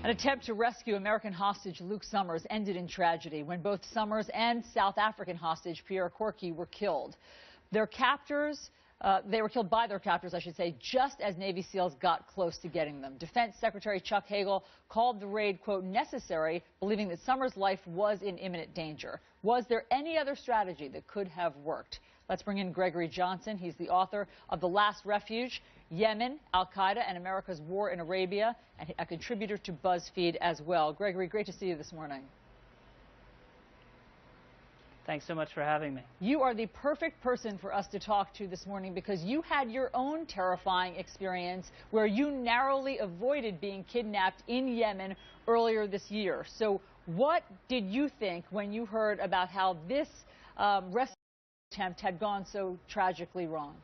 An attempt to rescue American hostage Luke Summers ended in tragedy when both Summers and South African hostage Pierre Corky were killed. Their captors, they were killed by their captors, I should say, just as Navy SEALs got close to getting them. Defense Secretary Chuck Hagel called the raid, quote, necessary, believing that Summers' life was in imminent danger. Was there any other strategy that could have worked? Let's bring in Gregory Johnsen. He's the author of The Last Refuge, Yemen, Al-Qaeda, and America's War in Arabia, and a contributor to BuzzFeed as well. Gregory, great to see you this morning. Thanks so much for having me. You are the perfect person for us to talk to this morning because you had your own terrifying experience where you narrowly avoided being kidnapped in Yemen earlier this year. So what did you think when you heard about how this rescue attempt had gone so tragically wrong?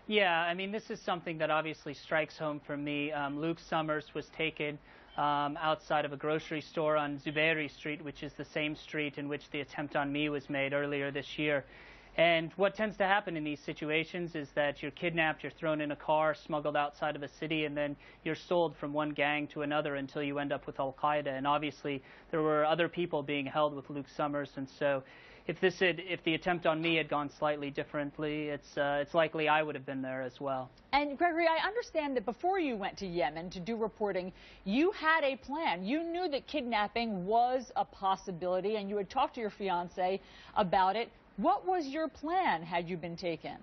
Yeah, I mean, this is something that obviously strikes home for me. Luke Summers was taken outside of a grocery store on Zubairi Street, which is the same street in which the attempt on me was made earlier this year. And what tends to happen in these situations is that you're kidnapped, you're thrown in a car, smuggled outside of a city, and then you're sold from one gang to another until you end up with Al-Qaeda. And obviously, there were other people being held with Luke Summers, and so if the attempt on me had gone slightly differently, it's likely I would have been there as well. And Gregory, I understand that before you went to Yemen to do reporting, you had a plan. You knew that kidnapping was a possibility, and you had talked to your fiancé about it. What was your plan had you been taken?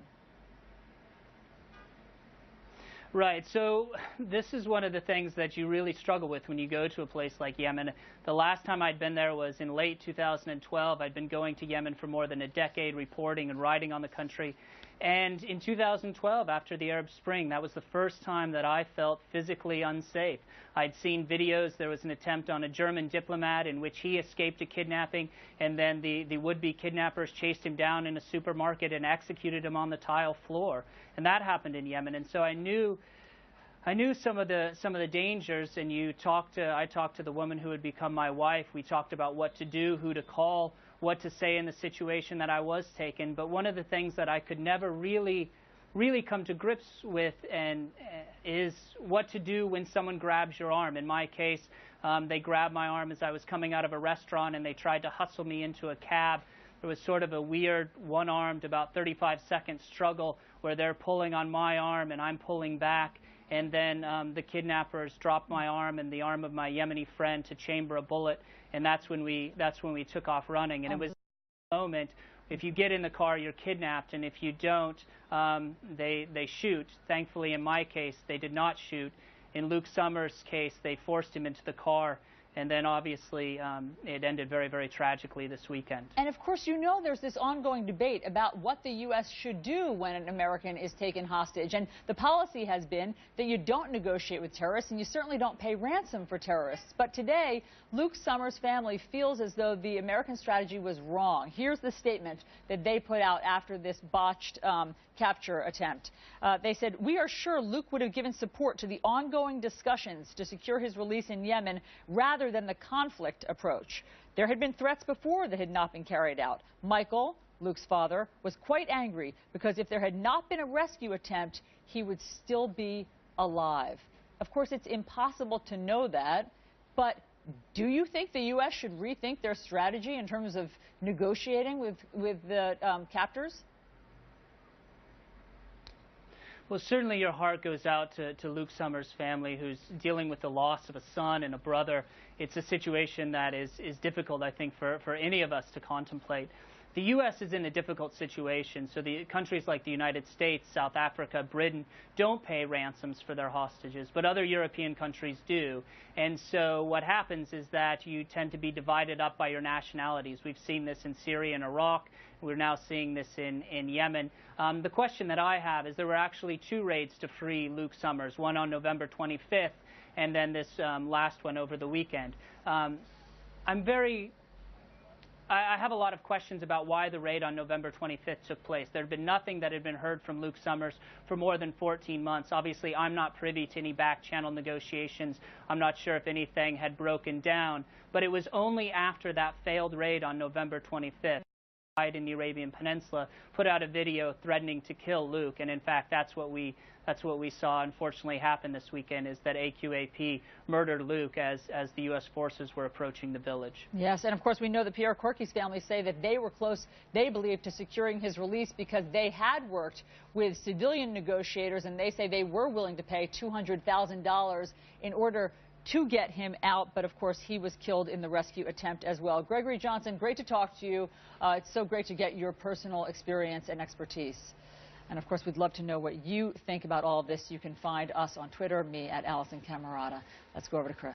Right, so this is one of the things that you really struggle with when you go to a place like Yemen. The last time I'd been there was in late 2012. I'd been going to Yemen for more than a decade, reporting and writing on the country. And in 2012, after the Arab Spring, that was the first time that I felt physically unsafe. I'd seen videos. There was an attempt on a German diplomat in which he escaped a kidnapping, and then the would-be kidnappers chased him down in a supermarket and executed him on the tile floor. And that happened in Yemen. And so I knew some of the dangers, and I talked to the woman who would become my wife. We talked about what to do, who to call, what to say in the situation that I was taken. But one of the things that I could never really come to grips with is what to do when someone grabs your arm. In my case, they grabbed my arm as I was coming out of a restaurant, and they tried to hustle me into a cab. There was sort of a weird one-armed, about 35-second struggle where they're pulling on my arm and I'm pulling back. And then the kidnappers dropped my arm and the arm of my Yemeni friend to chamber a bullet, and that's when we took off running. And it was a moment. If you get in the car, you're kidnapped, and if you don't, they shoot. Thankfully, in my case, they did not shoot. In Luke Summers' case, they forced him into the car. And then, obviously, it ended very, very tragically this weekend. And, of course, you know there's this ongoing debate about what the U.S. should do when an American is taken hostage. And the policy has been that you don't negotiate with terrorists, and you certainly don't pay ransom for terrorists. But today, Luke Summers' family feels as though the American strategy was wrong. Here's the statement that they put out after this botched capture attempt. They said, "We are sure Luke would have given support to the ongoing discussions to secure his release in Yemen rather than the conflict approach. There had been threats before that had not been carried out. Michael, Luke's father, was quite angry because if there had not been a rescue attempt, he would still be alive." Of course, it's impossible to know that, but do you think the U.S. should rethink their strategy in terms of negotiating with the captors? Well, certainly your heart goes out to Luke Summers' family, who's dealing with the loss of a son and a brother. It's a situation that is difficult, I think, for any of us to contemplate. The U.S. is in a difficult situation, so the countries like the United States, South Africa, Britain don't pay ransoms for their hostages, but other European countries do. And so what happens is that you tend to be divided up by your nationalities. We've seen this in Syria and Iraq. We're now seeing this in Yemen. The question that I have is there were actually two raids to free Luke Summers, one on November 25th and then this last one over the weekend. I have a lot of questions about why the raid on November 25th took place. There had been nothing that had been heard from Luke Summers for more than 14 months. Obviously, I'm not privy to any back-channel negotiations. I'm not sure if anything had broken down. But it was only after that failed raid on November 25th in the Arabian Peninsula, put out a video threatening to kill Luke, and in fact that's what we saw unfortunately happen this weekend, is that AQAP murdered Luke as the U.S. forces were approaching the village. Yes, and of course we know the Pierre Corky's family say that they were close, they believe, to securing his release because they had worked with civilian negotiators, and they say they were willing to pay $200,000 in order to get him out, but of course he was killed in the rescue attempt as well. Gregory Johnsen, great to talk to you. It's so great to get your personal experience and expertise. And of course we'd love to know what you think about all of this. You can find us on Twitter, me at Allison Camerata. Let's go over to Chris.